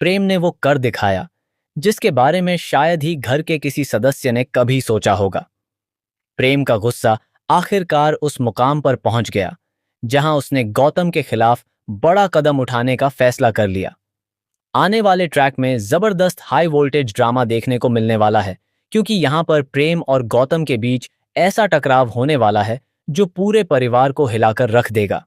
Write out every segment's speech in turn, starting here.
प्रेम ने वो कर दिखाया जिसके बारे में शायद ही घर के किसी सदस्य ने कभी सोचा होगा। प्रेम का गुस्सा आखिरकार उस मुकाम पर पहुंच गया जहां उसने गौतम के खिलाफ बड़ा कदम उठाने का फैसला कर लिया। आने वाले ट्रैक में जबरदस्त हाई वोल्टेज ड्रामा देखने को मिलने वाला है, क्योंकि यहां पर प्रेम और गौतम के बीच ऐसा टकराव होने वाला है जो पूरे परिवार को हिलाकर रख देगा।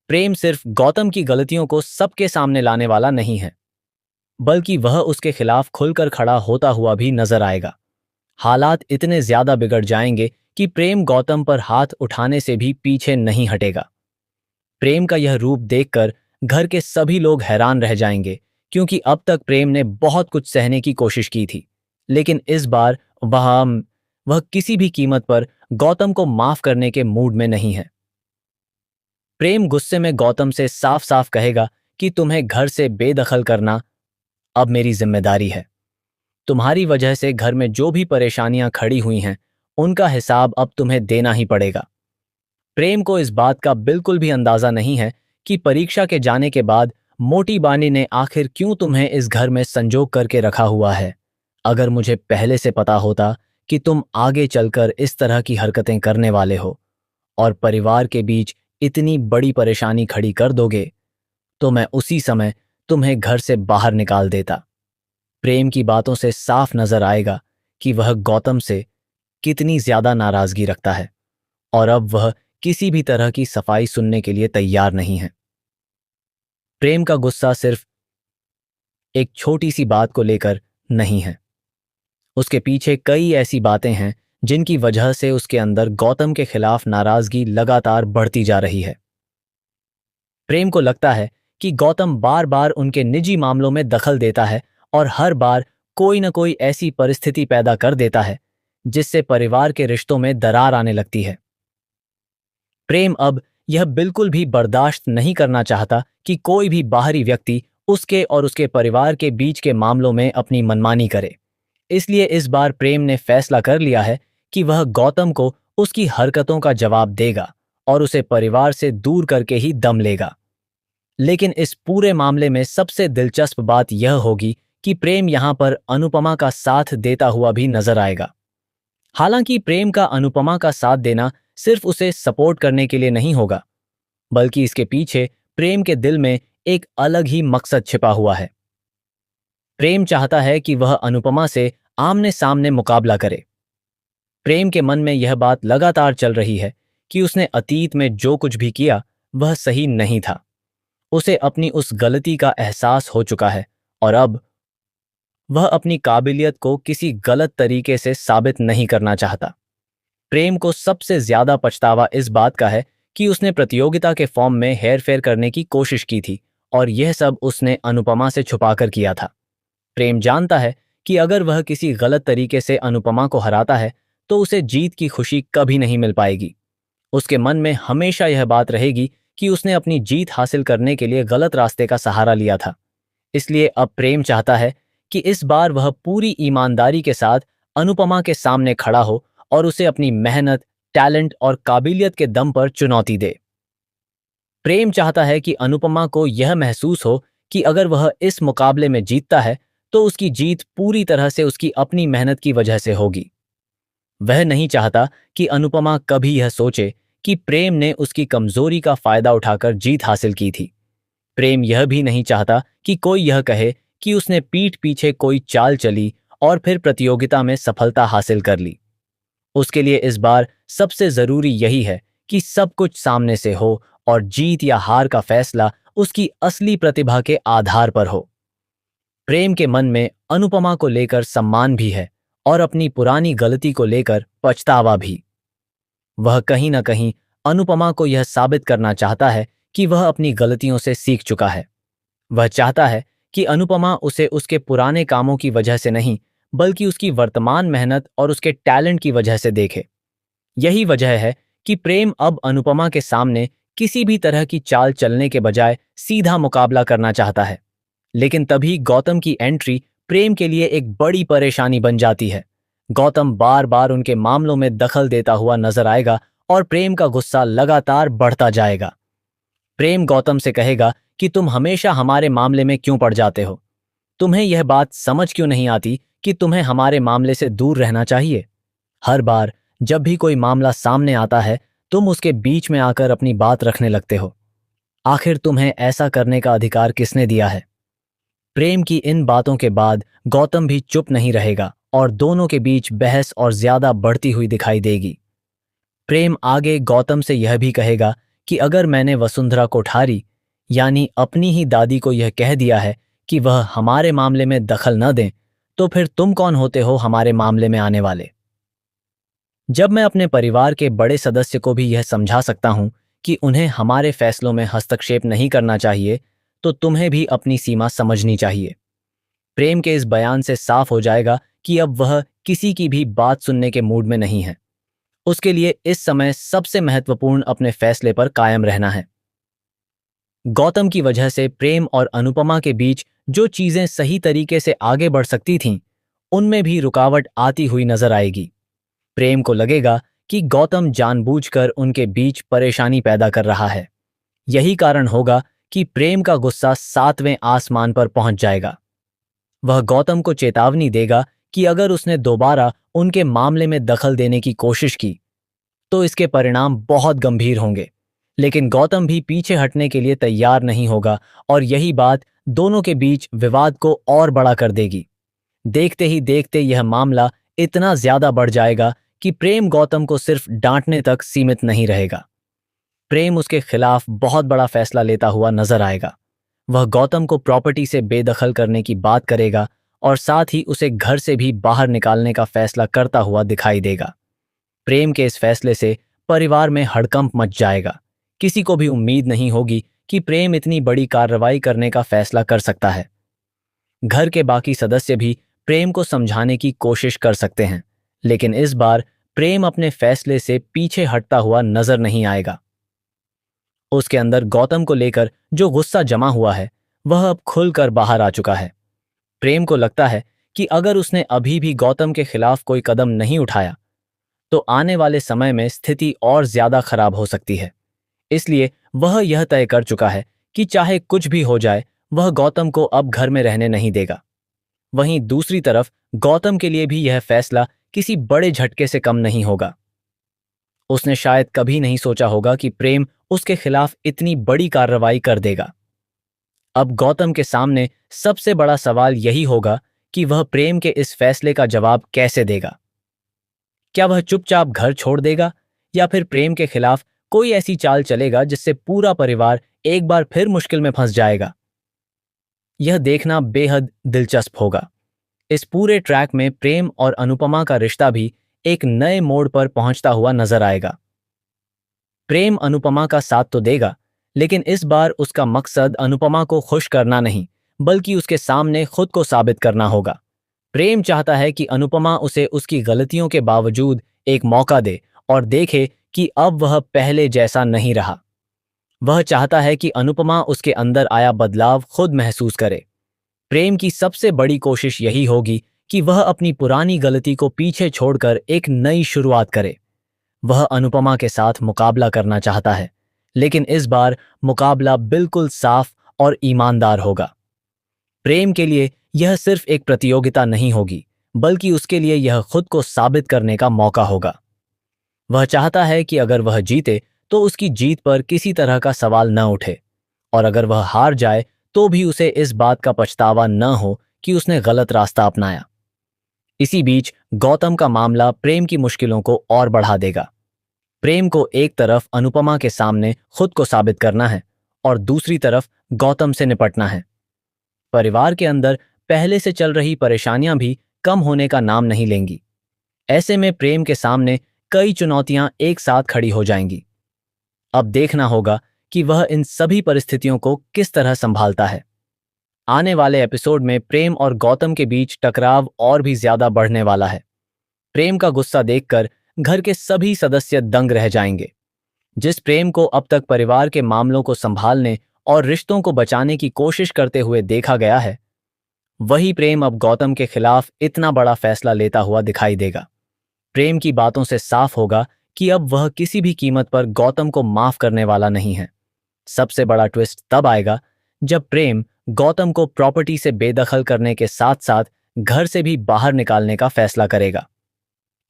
प्रेम सिर्फ गौतम की गलतियों को सबके सामने लाने वाला नहीं है, बल्कि वह उसके खिलाफ खुलकर खड़ा होता हुआ भी नजर आएगा। हालात इतने ज्यादा बिगड़ जाएंगे कि प्रेम गौतम पर हाथ उठाने से भी पीछे नहीं हटेगा। प्रेम का यह रूप देखकर घर के सभी लोग हैरान रह जाएंगे, क्योंकि अब तक प्रेम ने बहुत कुछ सहने की कोशिश की थी, लेकिन इस बार वह किसी भी कीमत पर गौतम को माफ करने के मूड में नहीं है। प्रेम गुस्से में गौतम से साफ साफ कहेगा कि तुम्हें घर से बेदखल करना अब मेरी जिम्मेदारी है। तुम्हारी वजह से घर में जो भी परेशानियां खड़ी हुई हैं, उनका हिसाब अब तुम्हें देना ही पड़ेगा। प्रेम को इस बात का बिल्कुल भी अंदाजा नहीं है कि परीक्षा के जाने के बाद मोटी बानी ने आखिर क्यों तुम्हें इस घर में संजोग करके रखा हुआ है। अगर मुझे पहले से पता होता कि तुम आगे चलकर इस तरह की हरकतें करने वाले हो और परिवार के बीच इतनी बड़ी परेशानी खड़ी कर दोगे, तो मैं उसी समय तुम्हें घर से बाहर निकाल देता। प्रेम की बातों से साफ नजर आएगा कि वह गौतम से कितनी ज्यादा नाराजगी रखता है और अब वह किसी भी तरह की सफाई सुनने के लिए तैयार नहीं है। प्रेम का गुस्सा सिर्फ एक छोटी सी बात को लेकर नहीं है, उसके पीछे कई ऐसी बातें हैं जिनकी वजह से उसके अंदर गौतम के खिलाफ नाराजगी लगातार बढ़ती जा रही है। प्रेम को लगता है कि गौतम बार बार उनके निजी मामलों में दखल देता है और हर बार कोई न कोई ऐसी परिस्थिति पैदा कर देता है जिससे परिवार के रिश्तों में दरार आने लगती है। प्रेम अब यह बिल्कुल भी बर्दाश्त नहीं करना चाहता कि कोई भी बाहरी व्यक्ति उसके और उसके परिवार के बीच के मामलों में अपनी मनमानी करे। इसलिए इस बार प्रेम ने फैसला कर लिया है कि वह गौतम को उसकी हरकतों का जवाब देगा और उसे परिवार से दूर करके ही दम लेगा। लेकिन इस पूरे मामले में सबसे दिलचस्प बात यह होगी कि प्रेम यहां पर अनुपमा का साथ देता हुआ भी नजर आएगा। हालांकि प्रेम का अनुपमा का साथ देना सिर्फ उसे सपोर्ट करने के लिए नहीं होगा, बल्कि इसके पीछे प्रेम के दिल में एक अलग ही मकसद छिपा हुआ है। प्रेम चाहता है कि वह अनुपमा से आमने सामने मुकाबला करे। प्रेम के मन में यह बात लगातार चल रही है कि उसने अतीत में जो कुछ भी किया वह सही नहीं था। उसे अपनी उस गलती का एहसास हो चुका है और अब वह अपनी काबिलियत को किसी गलत तरीके से साबित नहीं करना चाहता। प्रेम को सबसे ज्यादा पछतावा इस बात का है कि उसने प्रतियोगिता के फॉर्म में हेरफेर करने की कोशिश की थी और यह सब उसने अनुपमा से छुपाकर किया था। प्रेम जानता है कि अगर वह किसी गलत तरीके से अनुपमा को हराता है तो उसे जीत की खुशी कभी नहीं मिल पाएगी। उसके मन में हमेशा यह बात रहेगी कि उसने अपनी जीत हासिल करने के लिए गलत रास्ते का सहारा लिया था। इसलिए अब प्रेम चाहता है कि इस बार वह पूरी ईमानदारी के साथ अनुपमा के सामने खड़ा हो और उसे अपनी मेहनत, टैलेंट और काबिलियत के दम पर चुनौती दे। प्रेम चाहता है कि अनुपमा को यह महसूस हो कि अगर वह इस मुकाबले में जीतता है तो उसकी जीत पूरी तरह से उसकी अपनी मेहनत की वजह से होगी। वह नहीं चाहता कि अनुपमा कभी यह सोचे कि प्रेम ने उसकी कमजोरी का फायदा उठाकर जीत हासिल की थी। प्रेम यह भी नहीं चाहता कि कोई यह कहे कि उसने पीठ पीछे कोई चाल चली और फिर प्रतियोगिता में सफलता हासिल कर ली। उसके लिए इस बार सबसे जरूरी यही है कि सब कुछ सामने से हो और जीत या हार का फैसला उसकी असली प्रतिभा के आधार पर हो। प्रेम के मन में अनुपमा को लेकर सम्मान भी है और अपनी पुरानी गलती को लेकर पछतावा भी। वह कहीं ना कहीं अनुपमा को यह साबित करना चाहता है कि वह अपनी गलतियों से सीख चुका है। वह चाहता है कि अनुपमा उसे उसके पुराने कामों की वजह से नहीं, बल्कि उसकी वर्तमान मेहनत और उसके टैलेंट की वजह से देखे। यही वजह है कि प्रेम अब अनुपमा के सामने किसी भी तरह की चाल चलने के बजाय सीधा मुकाबला करना चाहता है। लेकिन तभी गौतम की एंट्री प्रेम के लिए एक बड़ी परेशानी बन जाती है। गौतम बार बार उनके मामलों में दखल देता हुआ नजर आएगा और प्रेम का गुस्सा लगातार बढ़ता जाएगा। प्रेम गौतम से कहेगा कि तुम हमेशा हमारे मामले में क्यों पड़ जाते हो। तुम्हें यह बात समझ क्यों नहीं आती कि तुम्हें हमारे मामले से दूर रहना चाहिए? हर बार जब भी कोई मामला सामने आता है, तुम उसके बीच में आकर अपनी बात रखने लगते हो। आखिर तुम्हें ऐसा करने का अधिकार किसने दिया है? प्रेम की इन बातों के बाद गौतम भी चुप नहीं रहेगा और दोनों के बीच बहस और ज्यादा बढ़ती हुई दिखाई देगी। प्रेम आगे गौतम से यह भी कहेगा कि अगर मैंने वसुंधरा कोठारी यानी अपनी ही दादी को यह कह दिया है कि वह हमारे मामले में दखल न दें, तो फिर तुम कौन होते हो हमारे मामले में आने वाले? जब मैं अपने परिवार के बड़े सदस्य को भी यह समझा सकता हूं कि उन्हें हमारे फैसलों में हस्तक्षेप नहीं करना चाहिए, तो तुम्हें भी अपनी सीमा समझनी चाहिए। प्रेम के इस बयान से साफ हो जाएगा कि अब वह किसी की भी बात सुनने के मूड में नहीं है। उसके लिए इस समय सबसे महत्वपूर्ण अपने फैसले पर कायम रहना है। गौतम की वजह से प्रेम और अनुपमा के बीच जो चीजें सही तरीके से आगे बढ़ सकती थीं, उनमें भी रुकावट आती हुई नजर आएगी। प्रेम को लगेगा कि गौतम जानबूझकर उनके बीच परेशानी पैदा कर रहा है। यही कारण होगा कि प्रेम का गुस्सा 7वें आसमान पर पहुंच जाएगा। वह गौतम को चेतावनी देगा कि अगर उसने दोबारा उनके मामले में दखल देने की कोशिश की, तो इसके परिणाम बहुत गंभीर होंगे। लेकिन गौतम भी पीछे हटने के लिए तैयार नहीं होगा और यही बात दोनों के बीच विवाद को और बड़ा कर देगी। देखते ही देखते यह मामला इतना ज्यादा बढ़ जाएगा कि प्रेम गौतम को सिर्फ डांटने तक सीमित नहीं रहेगा। प्रेम उसके खिलाफ बहुत बड़ा फैसला लेता हुआ नजर आएगा। वह गौतम को प्रॉपर्टी से बेदखल करने की बात करेगा और साथ ही उसे घर से भी बाहर निकालने का फैसला करता हुआ दिखाई देगा। प्रेम के इस फैसले से परिवार में हड़कंप मच जाएगा। किसी को भी उम्मीद नहीं होगी कि प्रेम इतनी बड़ी कार्रवाई करने का फैसला कर सकता है। घर के बाकी सदस्य भी प्रेम को समझाने की कोशिश कर सकते हैं, लेकिन इस बार प्रेम अपने फैसले से पीछे हटता हुआ नजर नहीं आएगा। उसके अंदर गौतम को लेकर जो गुस्सा जमा हुआ है, वह अब खुलकर बाहर आ चुका है। प्रेम को लगता है कि अगर उसने अभी भी गौतम के खिलाफ कोई कदम नहीं उठाया, तो आने वाले समय में स्थिति और ज्यादा खराब हो सकती है। इसलिए वह यह तय कर चुका है कि चाहे कुछ भी हो जाए, वह गौतम को अब घर में रहने नहीं देगा। वहीं दूसरी तरफ गौतम के लिए भी यह फैसला किसी बड़े झटके से कम नहीं होगा। उसने शायद कभी नहीं सोचा होगा कि प्रेम उसके खिलाफ इतनी बड़ी कार्रवाई कर देगा। अब गौतम के सामने सबसे बड़ा सवाल यही होगा कि वह प्रेम के इस फैसले का जवाब कैसे देगा। क्या वह चुपचाप घर छोड़ देगा या फिर प्रेम के खिलाफ कोई ऐसी चाल चलेगा जिससे पूरा परिवार एक बार फिर मुश्किल में फंस जाएगा? यह देखना बेहद दिलचस्प होगा। इस पूरे ट्रैक में प्रेम और अनुपमा का रिश्ता भी एक नए मोड़ पर पहुंचता हुआ नजर आएगा। प्रेम अनुपमा का साथ तो देगा, लेकिन इस बार उसका मकसद अनुपमा को खुश करना नहीं, बल्कि उसके सामने खुद को साबित करना होगा। प्रेम चाहता है कि अनुपमा उसे उसकी गलतियों के बावजूद एक मौका दे और देखे कि अब वह पहले जैसा नहीं रहा। वह चाहता है कि अनुपमा उसके अंदर आया बदलाव खुद महसूस करे। प्रेम की सबसे बड़ी कोशिश यही होगी कि वह अपनी पुरानी गलती को पीछे छोड़कर एक नई शुरुआत करे। वह अनुपमा के साथ मुकाबला करना चाहता है, लेकिन इस बार मुकाबला बिल्कुल साफ और ईमानदार होगा। प्रेम के लिए यह सिर्फ एक प्रतियोगिता नहीं होगी, बल्कि उसके लिए यह खुद को साबित करने का मौका होगा। वह चाहता है कि अगर वह जीते तो उसकी जीत पर किसी तरह का सवाल न उठे, और अगर वह हार जाए तो भी उसे इस बात का पछतावा न हो कि उसने गलत रास्ता अपनाया। इसी बीच गौतम का मामला प्रेम की मुश्किलों को और बढ़ा देगा। प्रेम को एक तरफ अनुपमा के सामने खुद को साबित करना है और दूसरी तरफ गौतम से निपटना है। परिवार के अंदर पहले से चल रही परेशानियां भी कम होने का नाम नहीं लेंगी। ऐसे में प्रेम के सामने कई चुनौतियां एक साथ खड़ी हो जाएंगी। अब देखना होगा कि वह इन सभी परिस्थितियों को किस तरह संभालता है। आने वाले एपिसोड में प्रेम और गौतम के बीच टकराव और भी ज्यादा बढ़ने वाला है। प्रेम का गुस्सा देखकर घर के सभी सदस्य दंग रह जाएंगे। जिस प्रेम को अब तक परिवार के मामलों को संभालने और रिश्तों को बचाने की कोशिश करते हुए देखा गया है, वही प्रेम अब गौतम के खिलाफ इतना बड़ा फैसला लेता हुआ दिखाई देगा। प्रेम की बातों से साफ होगा कि अब वह किसी भी कीमत पर गौतम को माफ करने वाला नहीं है। सबसे बड़ा ट्विस्ट तब आएगा जब प्रेम गौतम को प्रॉपर्टी से बेदखल करने के साथ साथ घर से भी बाहर निकालने का फैसला करेगा।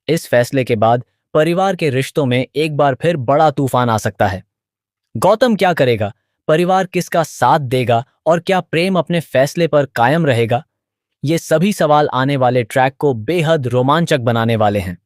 इस फैसले के बाद परिवार के रिश्तों में एक बार फिर बड़ा तूफान आ सकता है। गौतम क्या करेगा, परिवार किसका साथ देगा और क्या प्रेम अपने फैसले पर कायम रहेगा? ये सभी सवाल आने वाले ट्रैक को बेहद रोमांचक बनाने वाले हैं।